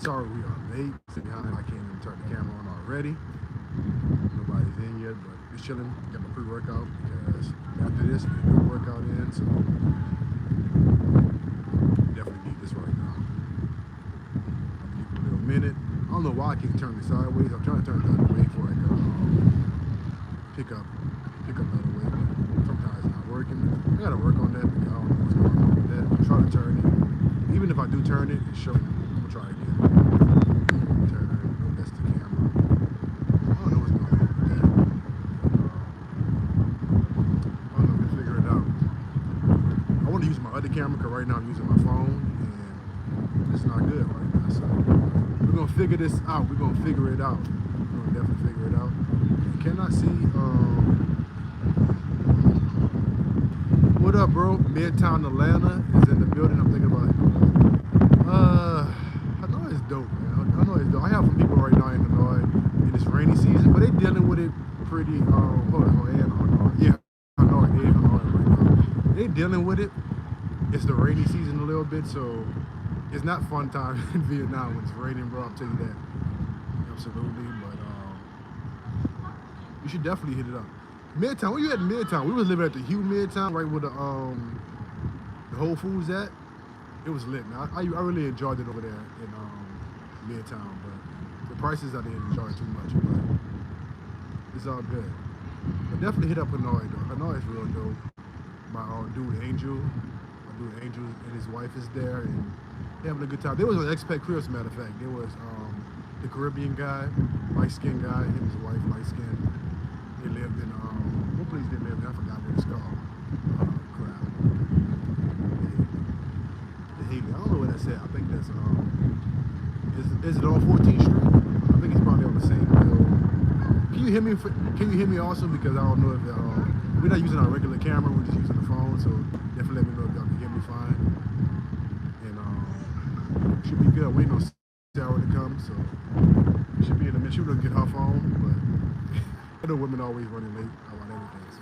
sorry we are late. Sitting behind, I can't even turn the camera on already. Nobody's in yet, but just chilling. Got my pre-workout because after this, get a good workout in. So definitely need this right now. I'll give it a little minute. I don't know why I can't turn it sideways. I'm trying to turn it the other way for like pick up the other way. But sometimes it's not working. I gotta work on that because I don't know what's going on with that. I'm trying to turn it. Even if I do turn it, it's showing. I'm gonna try again. Turn it. Oh, that's the camera. I don't know what's going on with that. I don't know if we can figure it out. I want to use my other camera because right now I'm using my phone and it's not good right now. So we're gonna figure this out. We're gonna figure it out. We're gonna definitely figure it out. I cannot see. What up, bro? Midtown Atlanta is in the building. I'm thinking about it. I know it's dope, man. I know it's dope. I have some people right now in Illinois in this rainy season, but they dealing with it pretty. Yeah, I know it. Right now. They dealing with it. It's the rainy season a little bit, so it's not fun time in Vietnam when it's raining, bro. I'll tell you that. Absolutely, but you should definitely hit it up. Midtown, where you at in Midtown? We was living at the Hugh Midtown, right where the Whole Foods at. It was lit, man. I really enjoyed it over there in Midtown, but the prices I didn't enjoy too much, but it's all good. But definitely hit up Hanoi though. Hanoi is real dope. My dude Angel, and his wife is there, and they having a good time. There was an expat crew, as a matter of fact. There was the Caribbean guy, light-skinned guy, him and his wife, light-skinned. They lived in what place they lived in? I forgot what it's called. Crap. The Haley. I don't know what that's at. I think that's is it on 14th Street? I think it's probably on the same bill. Can you hear me? Can you hear me also? Because I don't know if we're not using our regular camera. We're just using the phone. So definitely let me know if y'all can hear me fine. And should be good. Waiting on Sara to come, so should be in a minute. She would get her phone, but. I know women always running late about everything, so.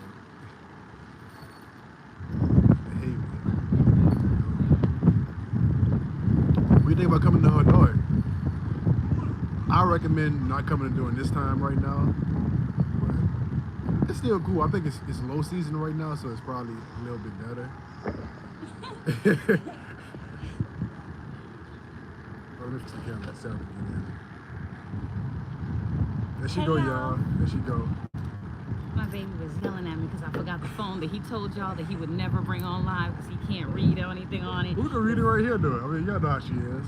Hey, man. What do you think about coming to Hanoi? I recommend not coming during this time right now, but it's still cool. I think it's low season right now, so it's probably a little bit better. Let me fix the camera. Sarah, get in. There she go, y'all. There she go. My baby was yelling at me because I forgot the phone that he told y'all that he would never bring on live because he can't read or anything on it. Who can read it right here, though? I mean, y'all know how she is.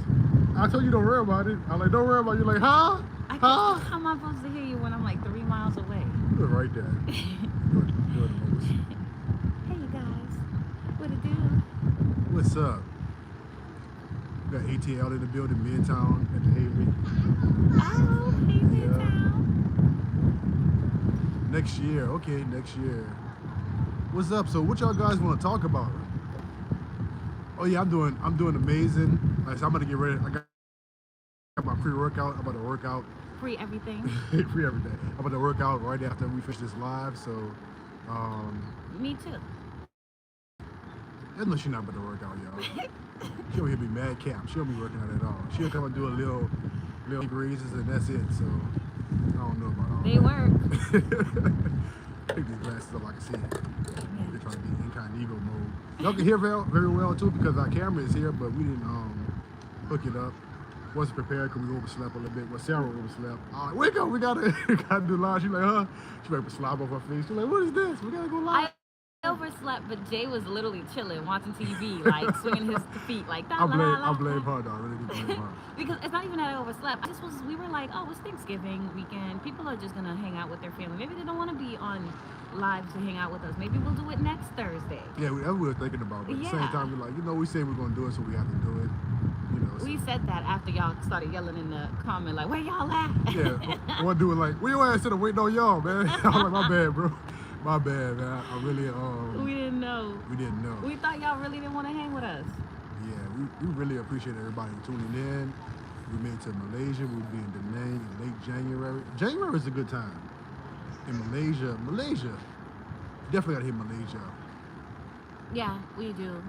I told you don't worry about it. I'm like, don't worry about it. You're like, huh? How am I supposed to hear you when I'm like 3 miles away? You were right there. You're the most. Hey, you guys. What it do? What's up? We got ATL in the building, Midtown at the Haley. Oh, hey, Midtown. Next year, okay, next year. What's up? So, what y'all guys want to talk about? Oh yeah, I'm doing amazing. Like, so I'm gonna get ready. I got my pre-workout. I'm about to work out. Free everything. Free everything. I'm about to work out right after we finish this live. So, Me too. I know she's not about to work out, y'all. She'll hear me mad cap. She'll be working out at all. She'll come and do a little raises and that's it. So I don't know about all They work. Take these glasses up, I can see it. They're trying to be incognito mode. Y'all can hear very well too because our camera is here, but we didn't hook it up. Wasn't prepared because we overslept a little bit. Well, Sarah overslept. I'm like, wake up, we gotta do live. She's like, huh? She like slob off her face. She's like, what is this? We gotta go live. I overslept, but Jay was literally chilling, watching TV, like swinging his feet, like I blame her, though. I really do blame her. Because it's not even that I overslept. We were like, oh, it's Thanksgiving weekend. People are just gonna hang out with their family. Maybe they don't want to be on live to hang out with us. Maybe we'll do it next Thursday. Yeah, we were thinking about it. But at the same time, we're like, we say we're gonna do it, so we have to do it. So. We said that after y'all started yelling in the comment, like, where y'all at? Yeah, one dude like, where your ass at? Waiting on y'all, man. I'm like, my bad, bro. My bad, man. I really we didn't know. We thought y'all really didn't want to hang with us. Yeah, we really appreciate everybody tuning in. We made it to Malaysia. We'll be in Da Nang in late January. January is a good time. In Malaysia, definitely gotta hit Malaysia. Yeah, we do.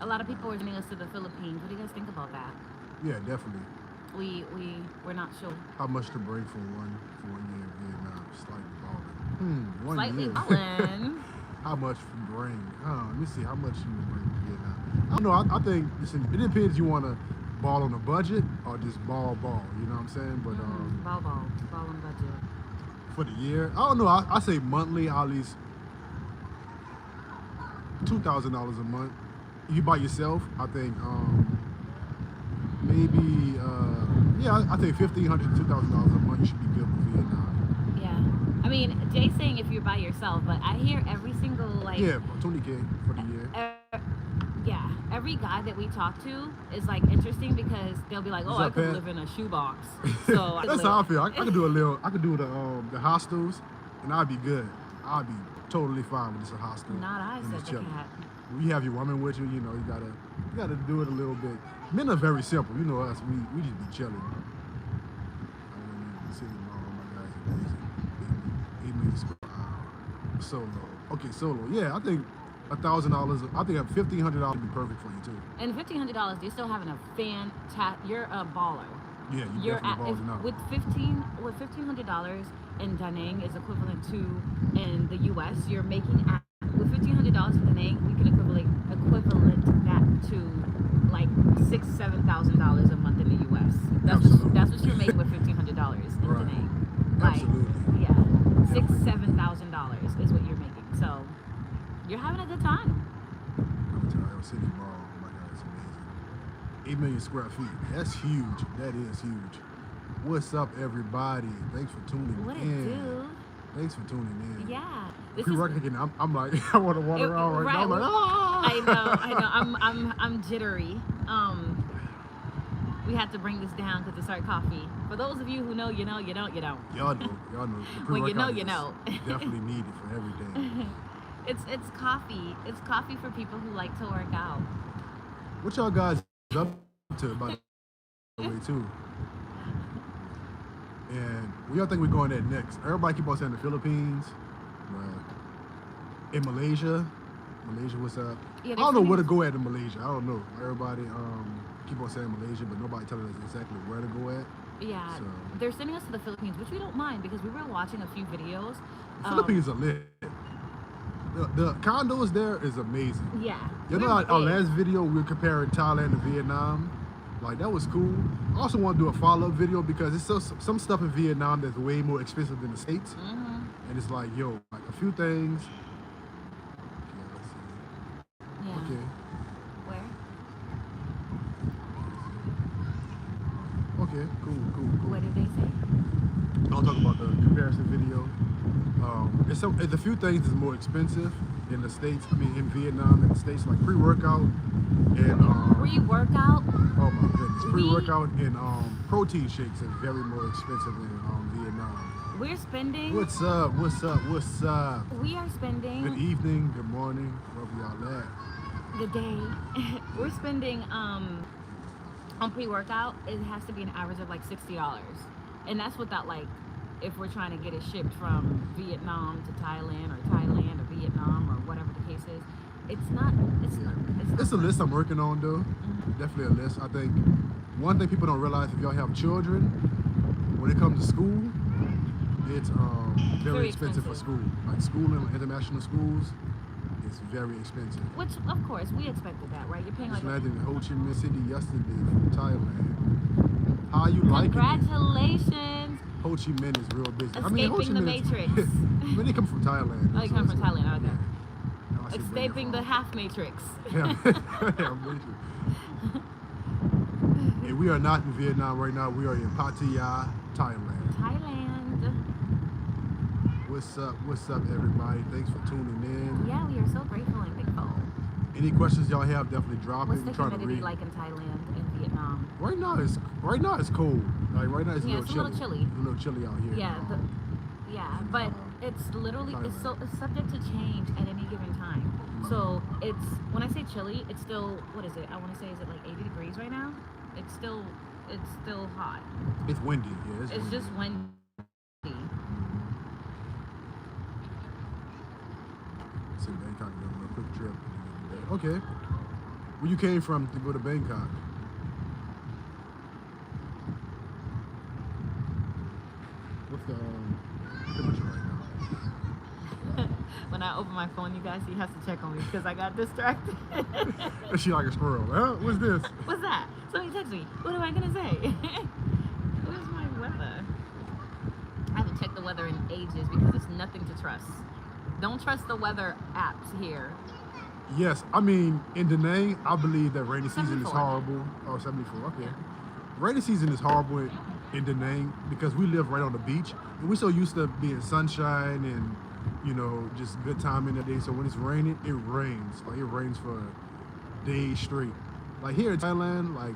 A lot of people are sending us to the Philippines. What do you guys think about that? Yeah, definitely. we're not sure. How much to bring for one year in Vietnam? Slightly balling. 1 Slightly year. balling. How much to bring? Let me see. How much you would bring to Vietnam? I don't know. I think listen, it depends. You want to ball on a budget or just ball. You know what I'm saying? But Ball on budget. for the year, I don't know. I say monthly, at least $2,000 a month. You by yourself, I think maybe I think $1,500 to $2,000 a month should be good for Vietnam. Yeah. I mean, Jay's saying if you're by yourself, but I hear every single like Yeah, $20K for the year. yeah, every guy that we talk to is like interesting because they'll be like, "Oh, I could live in a shoebox." So that's how I feel. I could do a little. I could do the hostels, and I'd be good. I'd be totally fine with just a hostel. Not I, and said just the chilling. cat. When you have your woman with you, you know you gotta do it a little bit. Men are very simple. You know us. We just be chilling. I mean, city mall, my guys are amazing. 8 million square. Solo. Okay, solo. Yeah, I think $1,000. I think $1,500 would be perfect for you too. And $1,500, you're still having a fantastic. You're a baller. Yeah, You're definitely balling out. with $1,500 in Da Nang is equivalent to in the U.S. You're making with $1,500 in Da Nang, we can equivalent that to like $6,000-7,000 a month in the U.S. That's what you're making with $1,500 in Da Nang. Like, Absolutely. yeah, $6,000-7,000 is what you're making. So you're having a good time. City Mall, oh my God, it's amazing. 8 million square feet. That's huge. That is huge. What's up, everybody? Thanks for tuning in. What it do? Thanks for tuning in. Yeah. Pre-working, I'm like, I want to walk around right now. I'm like, ah! I know. I'm jittery. We had to bring this down because it's our coffee. For those of you who know, you know, you don't, you don't. Y'all know. The When you know, you is know. Definitely needed for everything. It's coffee. It's coffee for people who like to work out. What y'all guys up to, by the way, too? And where y'all think we're going at next? Everybody keep on saying the Philippines. In Malaysia, what's up? Yeah, I don't know where to go at in Malaysia. I don't know. Everybody keep on saying Malaysia, but nobody telling us exactly where to go at. Yeah, so they're sending us to the Philippines, which we don't mind because we were watching a few videos. The Philippines are lit. The condos there is amazing. Yeah. You know, our last video we were comparing Thailand to Vietnam. Like, that was cool. I also want to do a follow-up video because it's some stuff in Vietnam that's way more expensive than the States. Mm-hmm. And it's like, yo, like a few things. Yeah. Okay. Where? Okay, cool. What did they say? I'll talk about the comparison video. It's a few things that's more expensive in the States. I mean, in Vietnam and the States, like pre-workout and pre-workout. Oh my goodness, pre-workout and protein shakes are very more expensive in Vietnam. We're spending. What's up? We are spending. Good evening, good morning, wherever y'all at. Good day. We're spending on pre-workout. It has to be an average of like $60, and that's without like. If we're trying to get it shipped from Vietnam to Thailand or Thailand or Vietnam or whatever the case is, it's a list I'm working on though. Mm-hmm. Definitely a list. I think one thing people don't realize if y'all have children, when it comes to school, it's very expensive for school. Like school in international schools, it's very expensive. Which of course we expected that, right? You're paying like. I landed in Ho Chi Minh City yesterday from Thailand. How you liking it? Congratulations. Ho Chi Minh is real busy. Escaping the Matrix. When they come from Thailand. Oh, you come from Thailand, okay. Yeah. Escaping the half Matrix. Yeah, Matrix. And we are not in Vietnam right now. We are in Pattaya, Thailand. What's up, everybody? Thanks for tuning in. Yeah, we are so grateful and thankful. Any questions y'all have, definitely drop What's it. What's the humidity like in Thailand and Vietnam? Right now it's cold. Like right now it's a little chilly. Little chilly. It's a little chilly out here. Yeah, but it's literally it's subject to change at any given time. So it's when I say chilly, it's still what is it? I want to say is it like 80 degrees right now? It's still hot. It's windy. Yeah, it's windy. Just windy. So Bangkok, a quick trip. Okay. Where you came from to go to Bangkok? the temperature right now? When I open my phone, you guys, he has to check on me because I got distracted. Is she like a squirrel? Huh? What's this? What's that? Somebody text me. What am I gonna say? Where's my weather? I haven't checked the weather in ages because it's nothing to trust. Don't trust the weather apps here. Yes, I mean, in Da Nang, I believe that rainy season is 74. horrible. Oh, 74, okay. Rainy season is horrible in Da Nang because we live right on the beach. And we're so used to being sunshine and, you know, just good time in the day. So when it's raining, it rains. Like, it rains for days straight. Like, here in Thailand, like,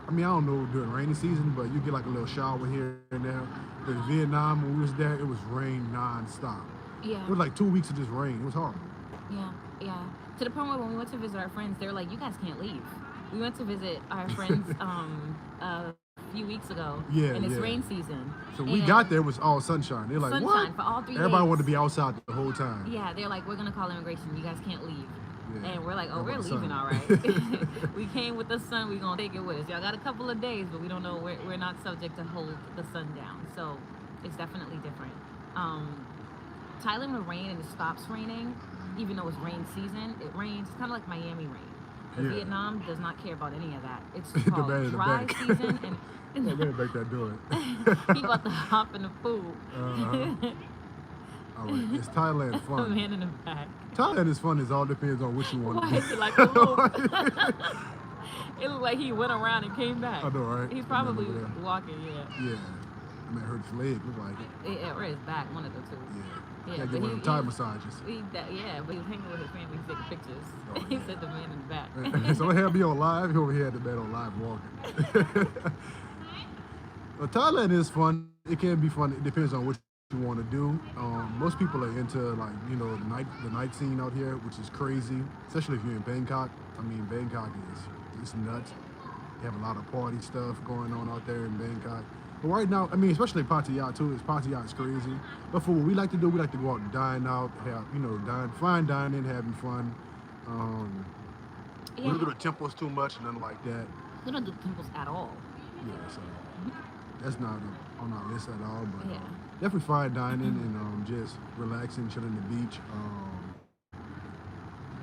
I mean, I don't know during rainy season, but you get like a little shower here and there. But in Vietnam, when we was there, it was rain non-stop. Yeah. It was like 2 weeks of just rain. It was horrible. Yeah, yeah. To the point where when we went to visit our friends, they were like, "You guys can't leave." We went to visit our friends a few weeks ago, Yeah, and it's yeah. rain season. So we And got there, it was all sunshine. They're like, sunshine what? for all 3 Everybody days. wanted to be outside the whole time. Yeah, they're like, "We're gonna call immigration. You guys can't leave." Yeah. And we're like, "Oh, How we're about the leaving, sun? all right." We came with the sun. We're gonna take it with us. Y'all got a couple of days, but we don't know. We're not subject to hold the sun down, so it's definitely different. Thailand will rain and it stops raining, even though it's rain season. It rains. It's kind of like Miami rain. But Yeah. Vietnam does not care about any of that. It's The called bad of the dry back. season, and Yeah, they make that do it. he about to hop in the pool. Uh-huh. All right, it's Thailand The fun. man in the back. Thailand is fun. It all depends on what you want Why to is do. it like a loop? It looked like he went around and came back. I know, right? He's That probably man over there. walking, yeah. Yeah. I mean, it hurt his leg, look like it. Or his back, one of the two. Yeah. Yeah, Gotta but get one of them Thai massages. Yeah, but he was hanging with his family, he's taking pictures. Oh, He yeah. said the man in the back. So they have me on live. He over here at the man on live walking. Well, Thailand is fun. It can be fun. It depends on what you want to do. Most people are into like the night scene out here, which is crazy. Especially if you're in Bangkok. I mean, Bangkok is it's nuts. They have a lot of party stuff going on out there in Bangkok. But right now, I mean, especially Pattaya too. Pattaya is crazy. But for what we like to do, we like to go out and dine out, have fine dining, having fun. We don't go to temples too much, nothing like that. We don't do temples at all. Yeah, so that's not on our list at all. But Yeah. definitely fine dining and just relaxing, chilling on the beach.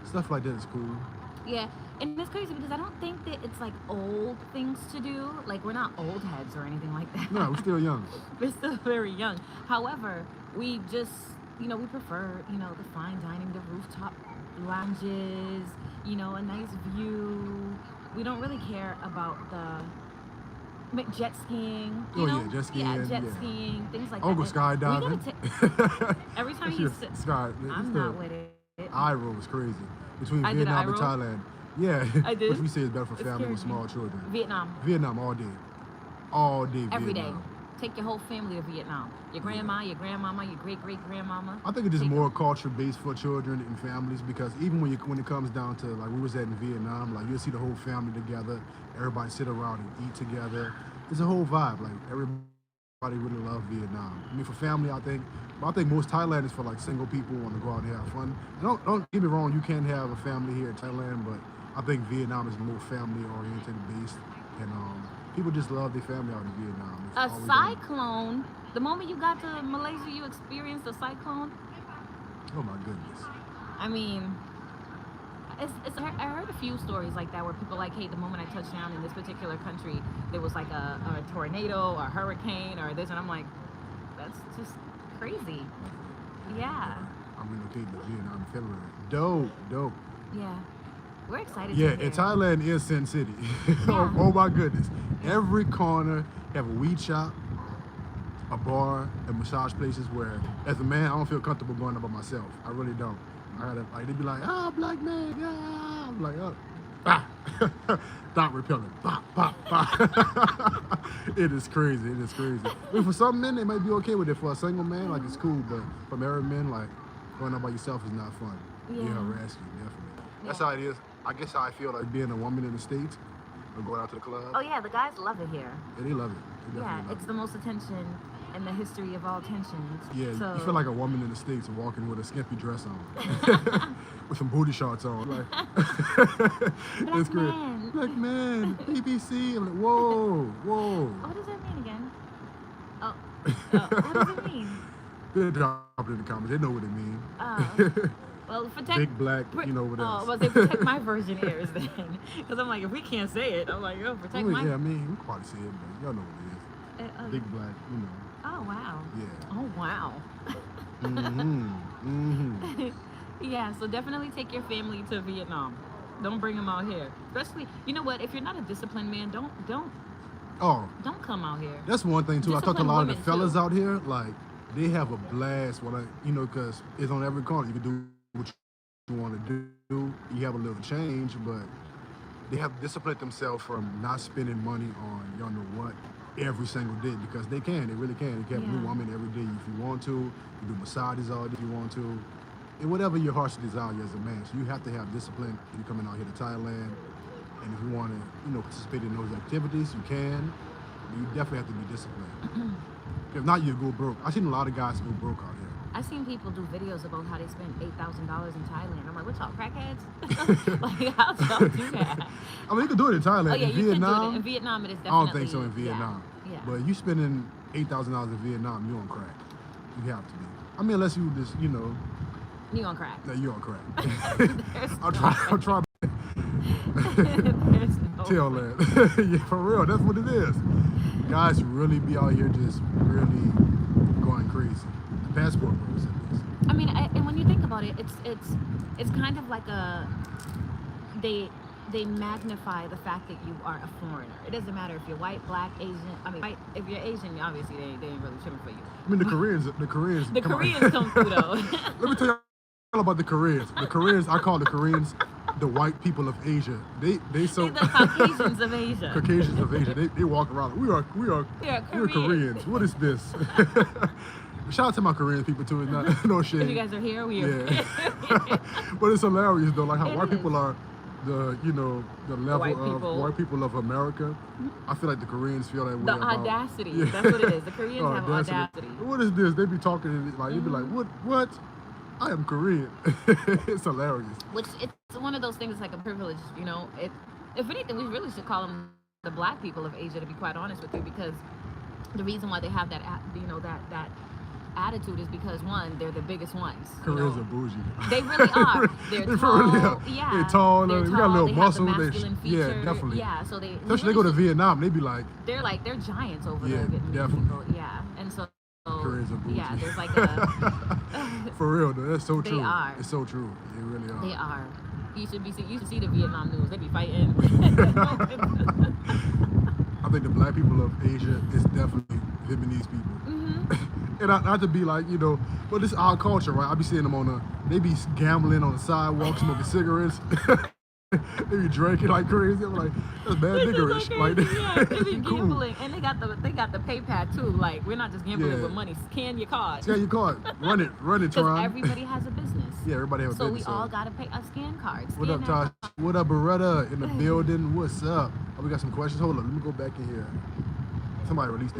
Stuff like that is cool. Yeah, and it's crazy because I don't think that it's like old things to do. Like we're not old heads or anything like that. No, we're still young. We're still very young. However, we just, we prefer, the fine dining, the rooftop lounges, a nice view. We don't really care about the jet skiing. Oh, yeah, jet skiing, Yeah, jet yeah. skiing, things like I'll go that. skydiving. Every time That's you just sit, sky. I'm not with it. Eye roll was crazy between I did Vietnam eye and roll? Thailand. Yeah, I did? which we say is better for It family with scared me. small children. Vietnam, Vietnam all day. every day. Vietnam. Take your whole family to Vietnam. Your grandma, your grandmama, your great-great-grandmama. I think it's just Take more culture based for children and families because even when it comes down to like we was at in Vietnam, like you'll see the whole family together, everybody sit around and eat together. It's a whole vibe. Like everybody really love Vietnam. I mean for family, I think most Thailand is for like single people who want to go out and have fun. And don't get me wrong, you can have a family here in Thailand, but I think Vietnam is more family oriented based, and people just love their family out in Vietnam. It's A always been- cyclone. The moment you got to Malaysia, you experienced a cyclone. Oh my goodness. I mean, I heard a few stories like that where people like, hey, the moment I touched down in this particular country, there was like a tornado or a hurricane or this, and I'm like, that's just crazy. Yeah, I'm relocating to Vietnam in February. Dope. yeah. We're excited. Yeah, to and hear. Thailand is Sin City. Yeah. Oh my goodness. Every corner have a weed shop, a bar, and massage places where, as a man, I don't feel comfortable going up by myself. I really don't. I gotta, like, they'd be like, black man, yeah. I'm like, Stop repelling. It is crazy. But for some men, they might be okay with it. For a single man, like, it's cool. But for married men, like, going up by yourself is not fun. Yeah. You harass you, definitely. That's Yeah. how it is. I guess how I feel like being a woman in the States or going out to the club. Oh yeah, the guys love it here. Yeah, they love it. They Yeah, definitely love it's it. the most attention in the history of all tensions. Yeah, so, you feel like a woman in the States walking with a skimpy dress on. With some booty shorts on. Like, it's great. man. Black man, BBC. I'm like, whoa. What does that mean again? Oh, What does it mean? They drop it in the comments. They know what it means. Well, protect. Big black, you know what else? Oh, well, they protect my virgin ears then, because I'm like, if we can't say it, I'm like, oh, protect my. Yeah, I mean, we can probably say it, but y'all know what it is. Big black, you know. Oh wow. Yeah. Oh wow. Yeah, so definitely take your family to Vietnam. Don't bring them out here. Especially, you know what? If you're not a disciplined man, don't come out here. That's one thing too. I talked to a Disciplined lot of the women, fellas too. out here, like they have a blast when because it's on every corner. You can do what you want to do. You have a little change, but they have disciplined themselves from not spending money on y'all know what every single day because they can. They really can. They can have a new woman every day if you want to. You do massages all day if you want to. And whatever your heart's desire as a man. So you have to have discipline if you're coming out here to Thailand. And if you want to, participate in those activities, you can. But you definitely have to be disciplined. If not, you go broke. I've seen a lot of guys go broke out here. I've seen people do videos about how they spend $8,000 in Thailand. I'm like, what y'all crackheads? Like, how y'all do that? I mean, you can do it in Thailand. Oh yeah, in you Vietnam, can do it. In Vietnam, it is definitely. I don't think so in Vietnam. Yeah. But you spending $8,000 in Vietnam, you on crack. You have to be. I mean, unless you just, You on crack. No, you on crack. I'll try. There's no Tell that. Yeah, for real, that's what it is. Guys really be out here just really going crazy. The passport purpose at least. I mean, and when you think about it, it's kind of like they magnify the fact that you are a foreigner. It doesn't matter if you're white, black, Asian. I mean, if you're Asian, obviously they ain't really tripping for you. I mean, the Koreans. The Koreans come through though. Let me tell you all about the Koreans. The Koreans, I call the Koreans the white people of Asia. They so They're the Caucasians of Asia. Caucasians of Asia. They walk around. We're Koreans. What is this? Shout out to my Korean people too. It's not no shade. If you guys are here, we are. Yeah. But it's hilarious though, like how white people are the level of white people of America. I feel like the Koreans feel that way. The audacity. That's what it is. The Koreans have audacity. What is this? They be talking like they'd be like, what? I am Korean. It's hilarious. Which it's one of those things. It's like a privilege, if anything, we really should call them the black people of Asia. To be quite honest with you, because the reason why they have that that attitude is because one, they're the biggest ones. Koreans are bougie. They really are. They're tall. Yeah. They're tall. They got a little muscle. Have the masculine feature. Yeah, definitely. Yeah. So especially they go to Vietnam, they be like. They're giants over there. Yeah, definitely. People. Yeah, and so. Koreans are bougie. Yeah, there's like a. For real, though, that's so true. They are. It's so true. They really are. They are. You should see the Vietnam news. They be fighting. I think the black people of Asia is definitely Vietnamese people. And not to be like, but this is our culture, right? I be seeing them they be gambling on the sidewalk, smoking cigarettes. They be drinking like crazy. I'm like, that's bad niggerish. They be gambling, and they got the pay pad too. Like, we're not just gambling with money. Scan your card. Scan your card. Run it, Because Tron. everybody has a business. Yeah, everybody has a business. So we all gotta pay a scan card. What up, Tosh? What up, Beretta in the building? What's up? Oh, we got some questions. Hold on, let me go back in here. Somebody released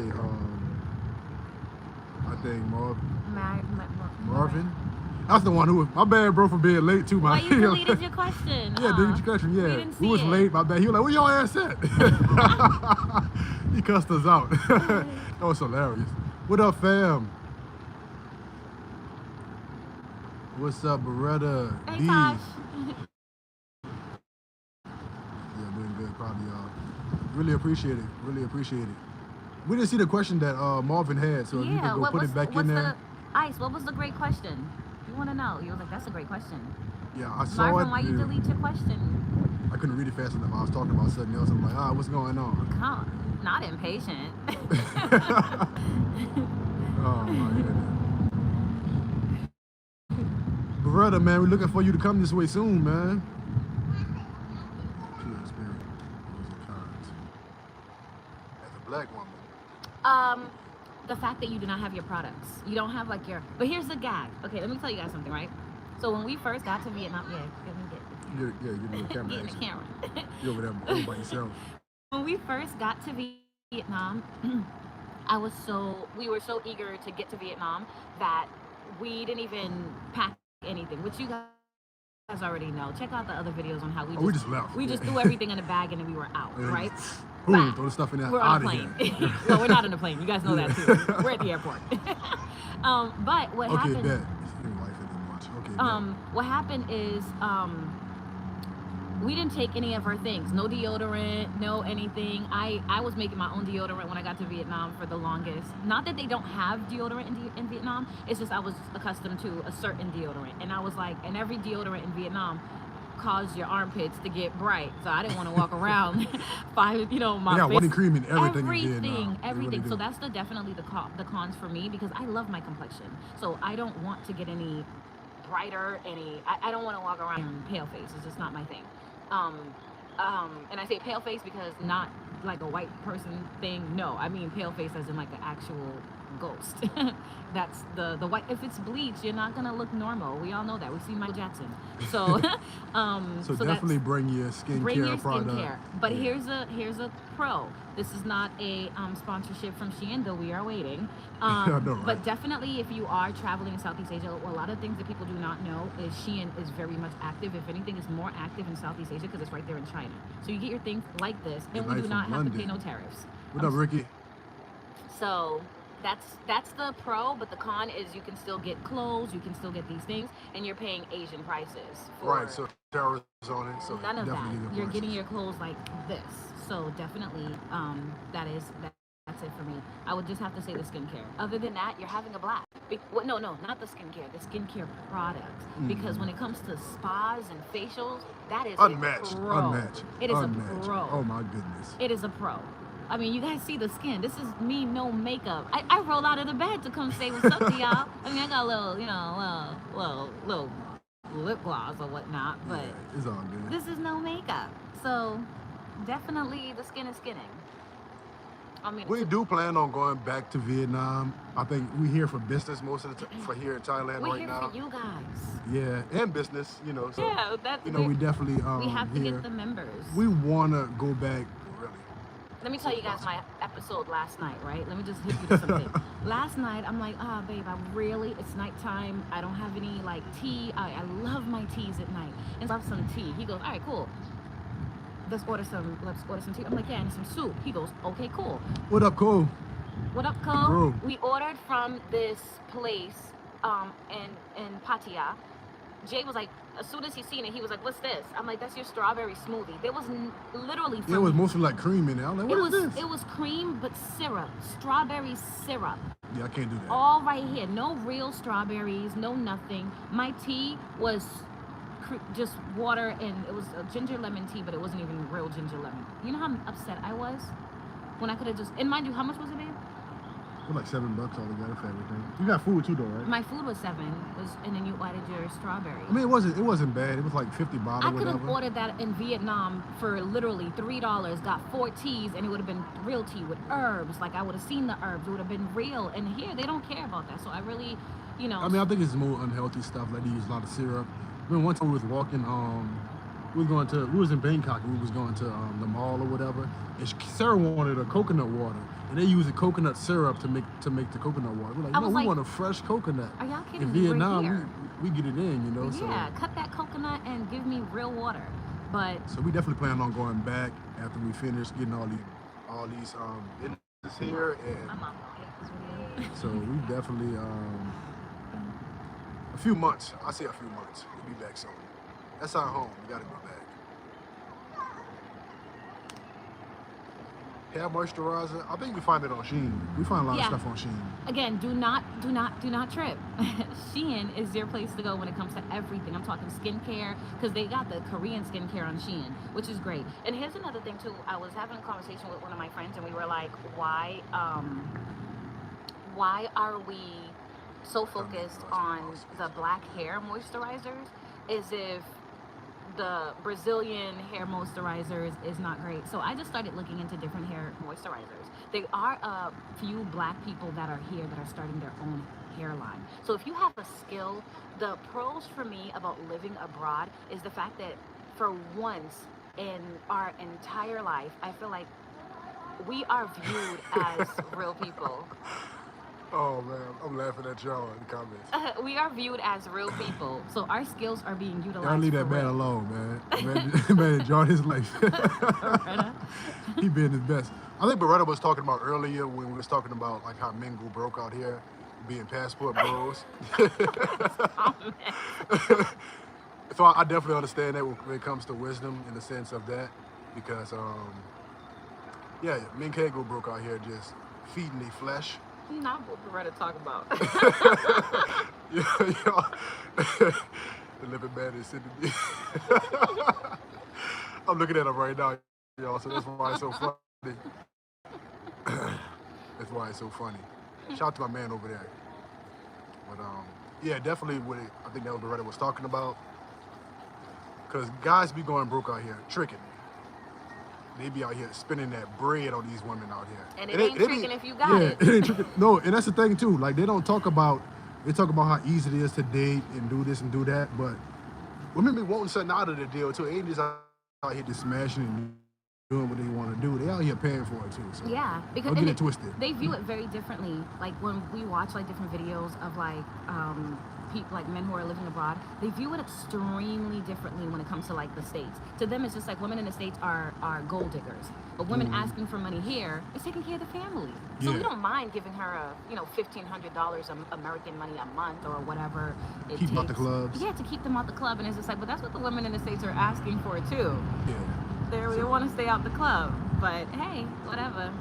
I think Marvin. That's the one who. My bad, bro, for being late too. Why you deleted your question? Yeah, deleted your question. Yeah, we was late. My bad. He was like, "Where your ass at?" He cussed us out. That was hilarious. What up, fam? What's up, Beretta? Hey, Tosh. Yeah, doing good. Proud of y'all. Really appreciate it. Really appreciate it. We didn't see the question that Marvin had, so if you could go put it back in there. Ice, what was the great question? You want to know. You were like, that's a great question. Yeah, I saw Marvin, it. why you delete your question? I couldn't read it fast enough. I was talking about something else. I'm like, what's going on? Come on. Not impatient. Oh, my goodness. Beretta, man, we're looking for you to come this way soon, man. Pure spirit. Pros and cons. As a black woman. The fact that you do not have your products. You don't have but here's the gag. Okay, let me tell you guys something, right? So when we first got to Vietnam, You're the camera. Get in the camera. You're over there all by yourself. When we first got to Vietnam, we were so eager to get to Vietnam that we didn't even pack anything, which you guys already know. Check out the other videos on how we just left. We just threw everything in a bag and then we were out, right? Boom, throw the stuff in there. We're on Out a of plane. here. No, we're not on a plane. You guys know that too. We're at the airport. But what Okay, happened? bet. Your wife didn't watch. Okay, bet. What happened is we didn't take any of our things. No deodorant, no anything. I was making my own deodorant when I got to Vietnam for the longest. Not that they don't have deodorant in Vietnam. It's just I was accustomed to a certain deodorant. And I was like, and every deodorant in Vietnam cause your armpits to get bright. So I didn't want to walk around my They got face. whipping cream in everything. in Vietnam. They Everything. really So do. that's definitely the cons for me because I love my complexion. So I don't want to get any brighter, I don't want to walk around pale face. It's just not my thing. And I say pale face because not like a white person thing. No, I mean pale face as in like an actual ghost. That's the white. If it's bleach, you're not gonna look normal. We all know that. We've seen Michael Jackson. So, So definitely bring your skincare product. But Yeah. here's a pro. This is not a sponsorship from Shein, though we are waiting. I know, right? But definitely, if you are traveling in Southeast Asia, a lot of things that people do not know is Shein is very much active. If anything, is more active in Southeast Asia because it's right there in China. So you get your things like this, and we Nice do not from have to pay London. no tariffs. What up, Ricky? So that's the pro, but the con is you can still get clothes, you can still get these things, and you're paying Asian prices. Right, so terrorists on it. So none of that. definitely get You're prices. getting your clothes like this. So definitely, that's it for me. I would just have to say the skincare. Other than that, you're having a blast. No, not the skincare. The skincare products. Because when it comes to spas and facials, that is Unmatched. a pro. Unmatched. It is Unmatched. a pro. Oh my goodness. It is a pro. I mean, you guys see the skin. This is me, no makeup. I roll out of the bed to come say what's up to y'all. I mean, I got a little, little lip gloss or whatnot, but Yeah, it's all good. this is no makeup. So definitely the skin is skinning. I mean, We do plan on going back to Vietnam. I think we're here for business most of the time, for here in Thailand we're right here now. for you guys. Yeah, and business, So Yeah, that's we definitely we have to here. get the members. We wanna go back really. Let me tell you guys my episode last night, right? Let me just hit you with something. Last night, I'm like, babe, it's nighttime. I don't have any like tea. I love my teas at night. And so I have some tea. He goes, all right, cool. Let's order some tea. I'm like, yeah, and some soup. He goes, okay, cool. What up, Cole? What up, Cole? Bro. We ordered from this place in Pattaya. Jay was like, as soon as he seen it, he was like, what's this? I'm like, that's your strawberry smoothie. There was literally Yeah, it was mostly like cream in there. I'm like, what is this? It was cream, but syrup, strawberry syrup. Yeah, I can't do that. All right here. No real strawberries, no nothing. My tea was just water, and it was a ginger lemon tea, but it wasn't even real ginger lemon. You know how upset I was? When I could have just, and mind you, how much was it, babe? It was like $7 altogether for everything. You got food too, though, right? My food was $7, and then you added your strawberry. I mean, it wasn't bad. It was like 50 baht or I could have whatever. ordered that in Vietnam for literally $3, got 4 teas, and it would have been real tea with herbs. Like I would have seen the herbs, it would have been real. And here they don't care about that. So I really, I mean, I think it's more unhealthy stuff. Like they use a lot of syrup. I mean, one time we was walking, we was in Bangkok and we was going to the mall or whatever. And Sarah wanted a coconut water, and they use a coconut syrup to make the coconut water. We're like, I no, was we like, want a fresh coconut. Are y'all kidding In me? We're Vietnam, here. we get it in, Yeah, cut that coconut and give me real water. But So we definitely plan on going back after we finish getting all these businesses here, and I'm on so we definitely a few months. I say a few months. We'll be back soon. That's our home. We gotta go back. Hair moisturizer. I think we find it on Shein. We find a lot of stuff on Shein. Again, do not trip. Shein is your place to go when it comes to everything. I'm talking skincare, because they got the Korean skincare on Shein, which is great. And here's another thing too. I was having a conversation with one of my friends, and we were like, why are we so focused on the black hair moisturizers as if the Brazilian hair moisturizers is not great? So I just started looking into different hair moisturizers. There are a few black people that are here that are starting their own hairline. So if you have a skill, the pros for me about living abroad is the fact that for once in our entire life, I feel like we are viewed as real people. Oh man, I'm laughing at y'all in the comments. We are viewed as real people, so our skills are being Y'all utilized leave for that man real. alone, man. Man enjoying his life. Beretta. He being his best. I think Beretta was talking about earlier when we was talking about like how men go broke out here, being passport bros. So I definitely understand that when it comes to wisdom in the sense of that, because yeah, men can't go broke out here just feeding their flesh. Not what Beretta talk about. Yeah. The living man is sitting. I'm looking at him right now, y'all. So that's why it's so funny. That's why it's so funny. Shout out to my man over there. But yeah, definitely what I think that was Beretta was talking about. Cause guys be going broke out here, tricking. They be out here spending that bread on these women out here. And it ain't tricking if you got it. Yeah, it ain't tricking. No, and that's the thing too. Like they don't talk about. They talk about how easy it is to date and do this and do that, but women be wanting something out of the deal too. They ain't just out here just smashing and doing what they want to do. They out here paying for it too. So Yeah, because don't get it twisted. They view it very differently. Like when we watch like different videos of like people like men who are living abroad, they view it extremely differently when it comes to like the States. To them, it's just like women in the States are gold diggers, but women asking for money here is taking care of the family. So we don't mind giving her $1,500 American money a month or whatever it Keep takes. them out the clubs. Yeah, to keep them out the club, and it's just like, but that's what the women in the States are asking for too. Yeah. They want to stay out the club, but hey, whatever.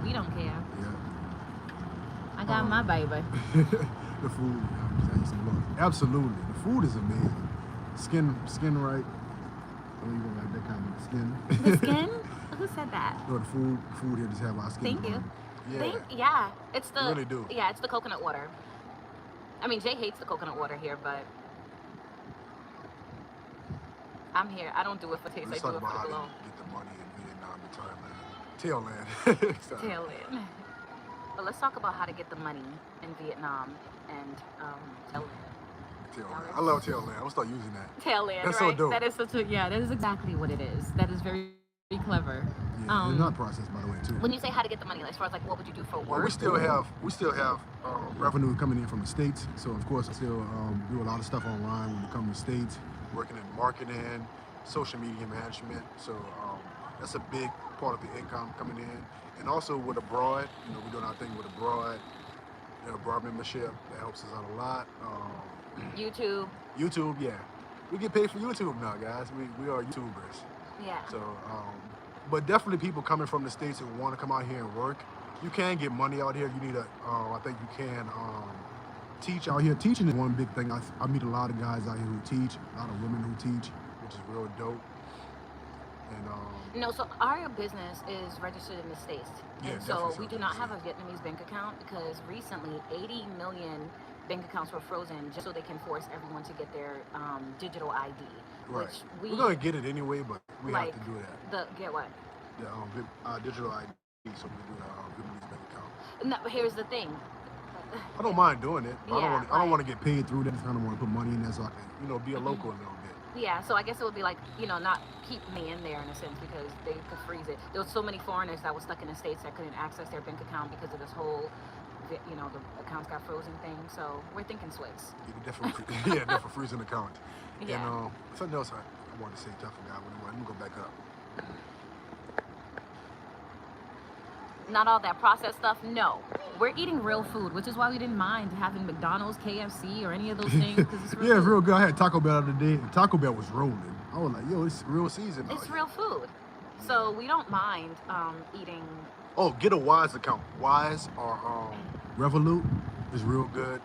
We don't care. Yeah. I got my baby. The food, I used to love it. Absolutely, the food is amazing. Skin right. I don't even like that kind of skin. The skin? Who said that? No, the food here just have our skin. Thank you. Yeah. Yeah, it's the. You really do. Yeah, it's the coconut water. I mean, Jay hates the coconut water here, but I'm here. I don't do it for taste. Let's I do talk it about for how the to glow. get the money in Vietnam and Thailand. Tailland. Tail end. But let's talk about how to get the money in Vietnam and Thailand. Tailland. I love Tailland. I'm gonna start using that. Tail end, That's right? so dope. That is such a that is exactly what it is. That is very, very clever. Yeah, it's not processed by the way too. When you say how to get the money, like, as far as like what would you do for work? Well, we still have revenue coming in from the States. So of course I still do a lot of stuff online when it comes to States, working in marketing, social media management. So that's a big part of the income coming in. And also with abroad, we're doing our thing with abroad. Abroad membership, that helps us out a lot. YouTube, yeah. We get paid for YouTube now, guys. We are YouTubers. Yeah. So, but definitely people coming from the States who want to come out here and work. You can get money out here. You need I think you can teach out here. Teaching is one big thing. I meet a lot of guys out here who teach, a lot of women who teach, which is real dope. And No, so our business is registered in the States. Yeah, And so definitely we do not have a Vietnamese bank account because recently 80 million bank accounts were frozen just so they can force everyone to get their digital ID. right. Which We're gonna get it anyway, but we like have to do that. get what? The digital ID, so we do the Vietnamese bank account. No, here's the thing. I don't mind doing it. But Yeah, I don't want to get paid through that. I kind of want to put money in there so I can, be a local a little bit. Yeah, so I guess it would be like, not keep me in there in a sense because they could freeze it. There was so many foreigners that were stuck in the States that couldn't access their bank account because of this whole, the accounts got frozen thing. So we're thinking Swiss. You can definitely, definitely freeze an account. Yeah. And something else I wanted to say, I forgot. Let me go back up. Not all that processed stuff. No, we're eating real food, which is why we didn't mind having McDonald's, KFC, or any of those things because it's real. Yeah, it's food. real good. I had Taco Bell the other day, and Taco Bell was rolling. I was like, yo, it's real season. It's real food, so we don't mind eating. Oh, get a Wise account. Wise or Revolut is real good.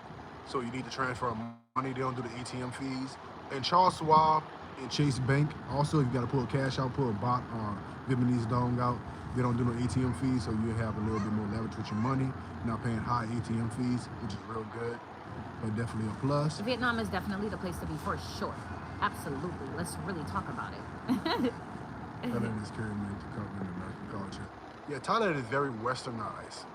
So you need to transfer money. They don't do the ATM fees. And Charles Schwab and Chase Bank. Also, if you got to pull cash out, pull a bot or Vietnamese dong out. They don't do no ATM fees, so you have a little bit more leverage with your money. You're not paying high ATM fees, which is real good, but definitely a plus. Vietnam is definitely the place to be for sure. Absolutely. Let's really talk about it. Thailand is carrying into covering American culture. Yeah, Thailand is very westernized.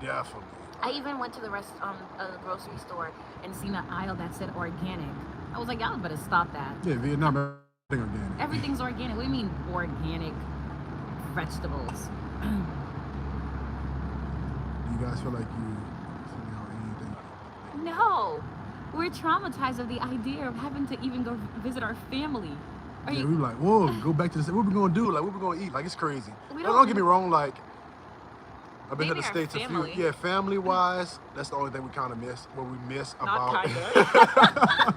Definitely. I even went to the grocery store and seen an aisle that said organic. I was like, y'all better stop that. Yeah, Vietnam, everything organic. Everything's organic. What do you mean organic vegetables? Do you guys feel like you know. We're traumatized of the idea of having to even go visit our family. Are Yeah, you? we were like, whoa, go back to the What we gonna do? Like, what we gonna eat? Like, it's crazy. We Don't, don't- get me wrong. Like, I've been to Maybe the our States family. family wise. That's the only thing we kind of miss. What we miss Not about.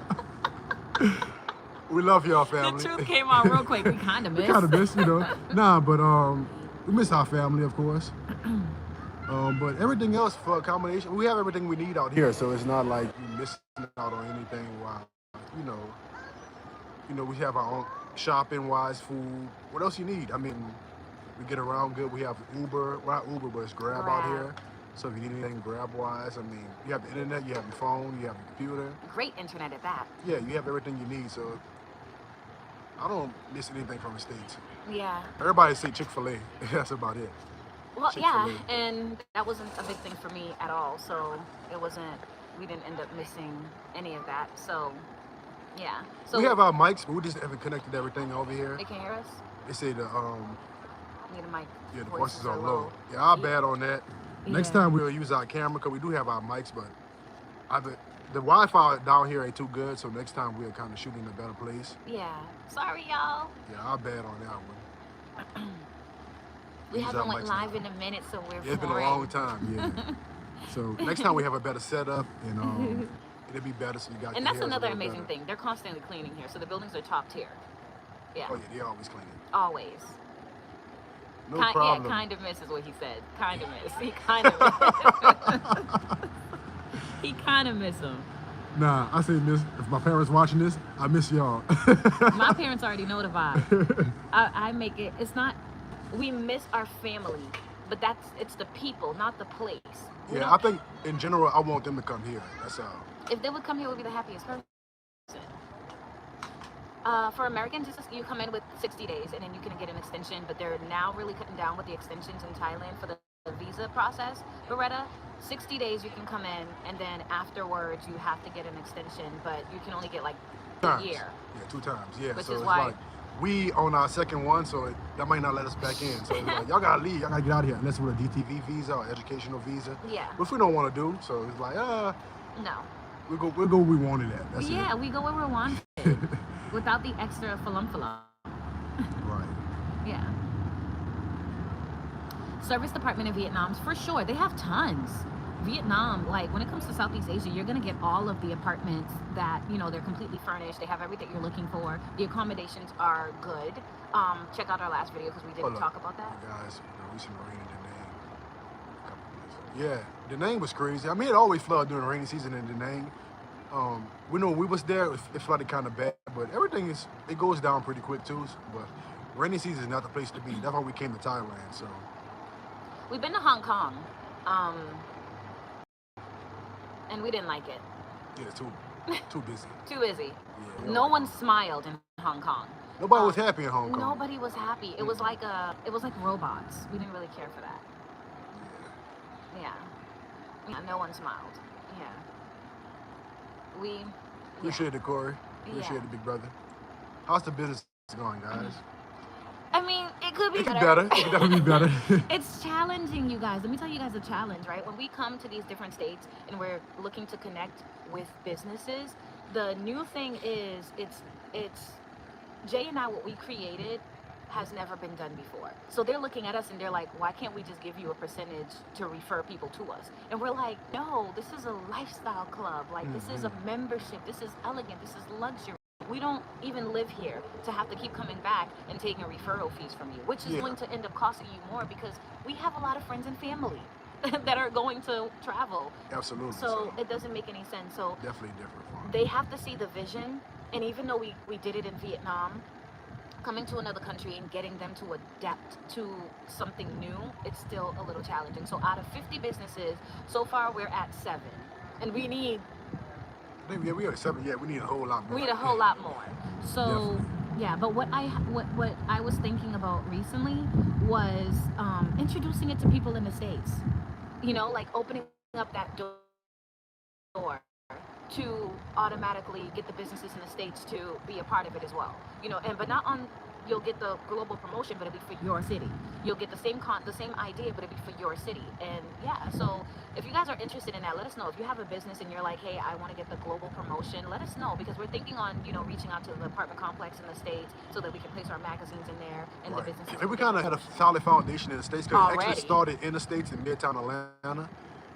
We love y'all The family. truth came out real quick. We kind of We missed. kind of miss, Nah, but we miss our family, of course. But everything else for accommodation, we have everything we need out here, so it's not like you missing out on anything. While we have our own shopping wise, food. What else you need? I mean, we get around good. We have Uber, well, not Uber, but it's Grab out Grab. here. So if you need anything Grab wise, I mean, you have the internet, you have your phone, you have your computer. Great internet at that. Yeah, you have everything you need. So I don't miss anything from the States. Yeah. Everybody say Chick-fil-A. That's about it. Well, yeah, Chick-fil-A. and that wasn't a big thing for me at all. So it wasn't. We didn't end up missing any of that. So yeah. So We have our mics, but we just haven't connected everything over here. they can hear us. They say the Need a mic. the voices are low. Yeah, our Yeah. bad on that. Next Yeah. time we'll use our camera because we do have our mics, but the Wi-Fi down here ain't too good. So next time we'll kind of shoot in a better place. Yeah. Sorry, y'all. Yeah, our bad on that one. We Use haven't our went mics live now. in a minute, so we're. Yeah, it's been a long time. Yeah. So next time we have a better setup and it'll be better. So you guys. And can that's hear us a another little amazing better. thing. They're constantly cleaning here, so the buildings are top tier. Yeah. Oh yeah, they always clean. Always. No Yeah, problem. kind of miss is what he said. Kind of miss. He kind of miss. He kind of miss him. Nah, I say miss. If my parents watching this, I miss y'all. My parents already know the vibe. I make it. It's not. We miss our family, but it's the people, not the place. We Yeah, don't- I think in general, I want them to come here. That's all. If they would come here, we'd be the happiest person. For Americans, you come in with 60 days and then you can get an extension, but they're now really cutting down with the extensions in Thailand for the visa process. Beretta, 60 days you can come in, and then afterwards you have to get an extension, but you can only get like a Times. year. Yeah, 2 times. Yeah, Which so is it's why- like we on our second one, so that might not let us back in. So it's like, y'all gotta leave, y'all gotta get out of here, unless we're a DTV visa or educational visa, Yeah. which we don't want to do. So it's like, No. we'll go where we wanted at. That's Yeah, we go where we want it. without the extra falum. Right. Yeah. Service department in Vietnam, for sure. They have tons. Vietnam, like when it comes to Southeast Asia, you're gonna get all of the apartments that, they're completely furnished. They have everything you're looking for. The accommodations are good. Check out our last video because we didn't talk about that. Guys, we should rain in Da Nang. A couple places. Yeah, Da Nang was crazy. I mean, it always flooded during the rainy season in Da Nang. We know when we was there, it flooded kind of bad, but everything it goes down pretty quick too. But rainy season is not the place to be. That's why we came to Thailand. So We've been to Hong Kong, and we didn't like it. yeah, too busy. Too busy. Yeah, No one smiled in Hong Kong. Nobody was happy in Hong Kong. Nobody was happy. It was like robots. We didn't really care for that. Yeah. No one smiled. Yeah. Appreciate it, Corey. Appreciate Yeah. it, big brother. How's the business going, guys? I mean, it could be It could be better. It could definitely be better. It's challenging, you guys. Let me tell you guys a challenge, right? When we come to these different states and we're looking to connect with businesses, the new thing is it's Jay and I, what we created has never been done before. So they're looking at us and they're like, why can't we just give you a percentage to refer people to us? And we're like, no, this is a lifestyle club. Like, this is a membership. This is elegant. This is luxury. We don't even live here to have to keep coming back and taking referral fees from you, which is going to end up costing you more because we have a lot of friends and family that are going to travel. Absolutely. So it doesn't make any sense. So definitely different for 'em. they have to see the vision. And even though we did it in Vietnam, coming to another country and getting them to adapt to something new, it's still a little challenging. So out of 50 businesses, so far we're at 7. And we need We are 7. Yeah, we need a whole lot more. We need a whole lot more. So Definitely. yeah, but what I was thinking about recently was introducing it to people in the States. Like opening up that door to automatically get the businesses in the States to be a part of it as well. But not on you'll get the global promotion, but it'll be for your city. You'll get the same idea, but it'll be for your city. And yeah, so if you guys are interested in that, let us know. If you have a business and you're like, hey, I want to get the global promotion, let us know, because we're thinking on, reaching out to the apartment complex in the States so that we can place our magazines in there and the businesses. And we kind of had a solid foundation in the States, because we actually Already. started in the States in Midtown Atlanta.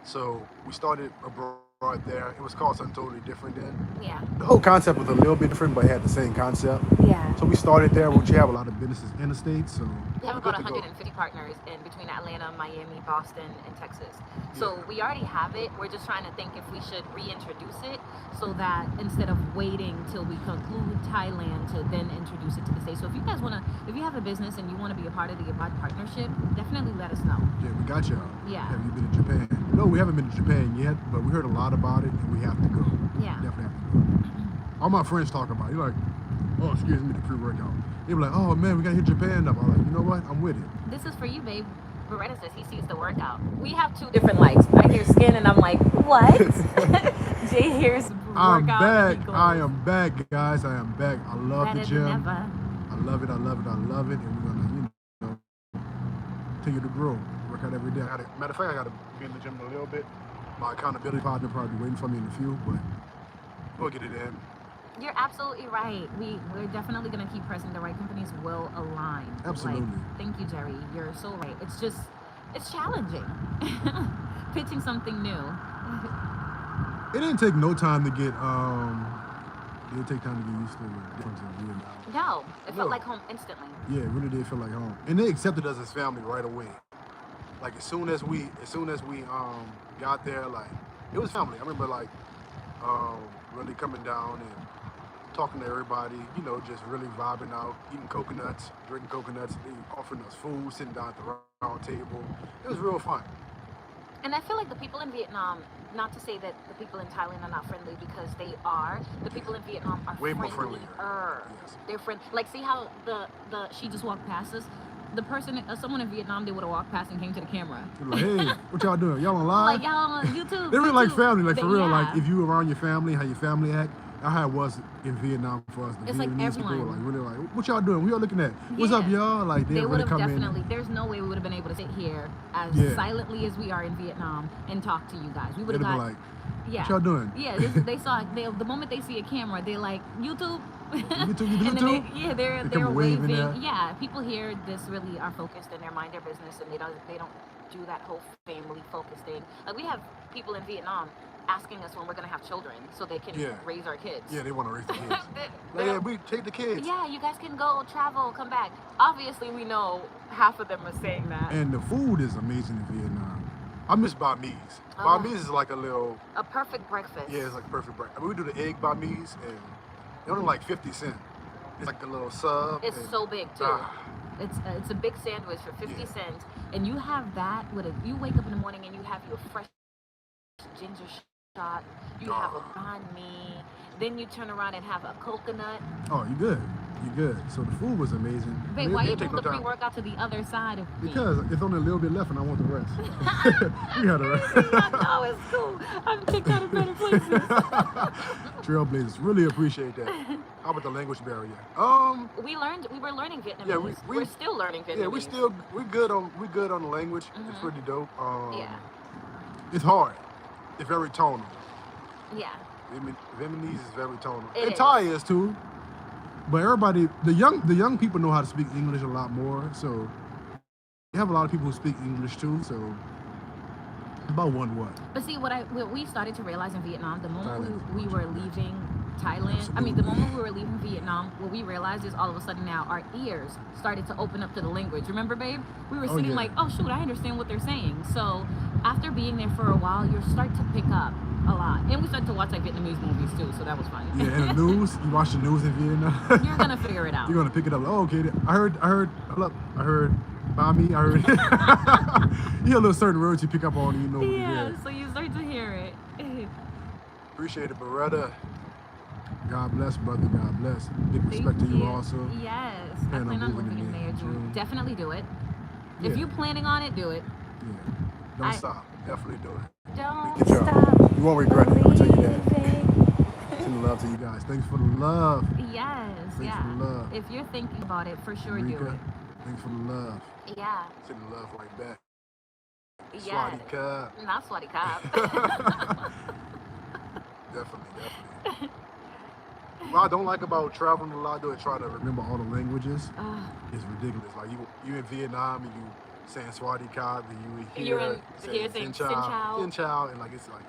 So we started abroad there. It was called something totally different then. Yeah. The whole concept was a little bit different, but it had the same concept. Yeah. So we started there, which you have a lot of businesses in the States. So We have about 150 partners in between Atlanta, Miami, Boston, and Texas. So we already have it. We're just trying to think if we should reintroduce it, so that instead of waiting till we conclude Thailand to then introduce it to the States. So if you guys if you have a business and you want to be a part of the Abad partnership, definitely let us know. Yeah, we got y'all. Yeah. Have you been to Japan? No, we haven't been to Japan yet, but we heard a lot about it, and we have to go. Yeah. Definitely have to go. All my friends talk about it. You're like, oh, excuse me, the pre-workout. They were like, oh man, we gotta hit Japan up. I'm like, you know what? I'm with it. This is for you, babe. Beretta says he sees the workout. We have two different likes. I hear skin and I'm like, what? Jay hears workout. I'm back. And he goes, I am back, guys. I am back. I love better the than gym. ever. I love it. I love it. I love it. And we're gonna, continue to grow. Work out every day. Matter of fact, I gotta be in the gym a little bit. My accountability partner probably waiting for me in a few, but we'll get it in. You're absolutely right. We're definitely going to keep pressing. The right companies will align. Absolutely. Thank you, Jerry. You're so right. It's challenging. Pitching something new. It didn't take no time to get it didn't take time to get used to the difference in Vietnam. No, it felt like home instantly. Yeah, it really did feel like home. And they accepted us as family right away. Like as soon as we got there, like it was family. I remember like really coming down and talking to everybody, just really vibing out, eating coconuts, drinking coconuts, they offering us food, sitting down at the round table. It was real fun. And I feel like the people in Vietnam, not to say that the people in Thailand are not friendly, because they are. The people in Vietnam are way more friendlier. Yes. They're Like, see how she just walked past us? The person, someone in Vietnam, they would have walked past and came to the camera. They're like, hey, what y'all doing? Y'all on live? Like, y'all on YouTube. They really like family, like for real. Yeah. Like if you around your family, how your family act. How it was in Vietnam for us. The It's like Vietnamese people everyone. were like really like, what y'all doing? What y'all looking at? What's up, y'all? Like they would really have come definitely. in. There's no way we would have been able to sit here as silently as we are in Vietnam and talk to you guys. We would have got. Like, yeah. What y'all doing? Yeah, the moment they see a camera, they like YouTube. YouTube. And then they're waving. There. Yeah, people here really are focused and they mind their business, and they don't do that whole family focus thing. Like we have people in Vietnam asking us when we're gonna have children so they can raise our kids. Yeah, they want to raise the kids. Yeah, we take the kids. Yeah, you guys can go travel, come back. Obviously, we know half of them are saying that. And the food is amazing in Vietnam. I miss banh mi's. Banh mi's is like a perfect breakfast. Yeah, it's like perfect breakfast. I mean, we do the egg banh mi's, and they're only like 50 cents. It's like a little sub. It's so big too. It's a big sandwich for 50 cents, and you have that you wake up in the morning and you have your fresh ginger shot. You have a banh mi. Then you turn around and have a coconut. Oh, you good. You good. So the food was amazing. Babe, why you moved the pre-workout to the other side of me? Because it's only a little bit left and I want the rest. We had the rest. No, it's cool. I'm kicked out of better places. Trailblazers, really appreciate that. How about the language barrier? We were learning Vietnamese. Yeah, we're still learning Vietnamese. Yeah, we're good on the language. Mm-hmm. It's pretty dope. Yeah. It's hard. It's very tonal. Yeah. Vietnamese is very tonal. And Thai is too. But everybody, the young people know how to speak English a lot more. So you have a lot of people who speak English too. So about one what. But see, what we started to realize in Vietnam, the moment we were leaving Thailand, the moment we were leaving Vietnam, what we realized is all of a sudden now our ears started to open up to the language. Remember, babe? We were sitting like, oh shoot, I understand what they're saying. So after being there for a while, you start to pick up a lot. And we started to watch like Vietnamese movies too, so that was fun. Yeah, and the news, you watch the news in Vietnam. You're gonna figure it out. You're gonna pick it up. Oh, okay. I heard banh mi, I heard you have little certain words you pick up on, Yeah, so you start to hear it. Appreciate it, Beretta. God bless, brother. God bless. Big respect to you also. Yes. I plan on moving in May or June. Definitely do it. Yeah. If you're planning on it, do it. Yeah. Don't stop. Definitely do it. Don't stop. You won't regret it. I'll tell you that. Believing. Send love to you guys. Thanks for the love. Yes, Thanks for the love. If you're thinking about it, for sure do Rika, it. thanks for the love. Yeah. Sending love right back. Yeah. Swati Cup. Not sweaty cop. Definitely. What I don't like about traveling a lot though is trying to remember all the languages. It's ridiculous. Like you in Vietnam and you saying Swati Cup and you You're saying saying Xin Xin Chao, Chao. and like it's like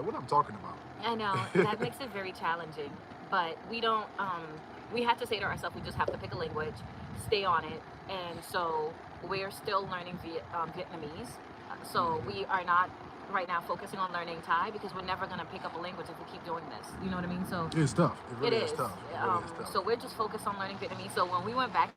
what I'm talking about. I know that makes it very challenging, but we don't. We have to say to ourselves, we just have to pick a language, stay on it, and so we're still learning Vietnamese. So we are not right now focusing on learning Thai because we're never gonna pick up a language if we keep doing this. You know what I mean? So It's tough. It really it is is. tough. It really is tough. So we're just focused on learning Vietnamese. So when we went back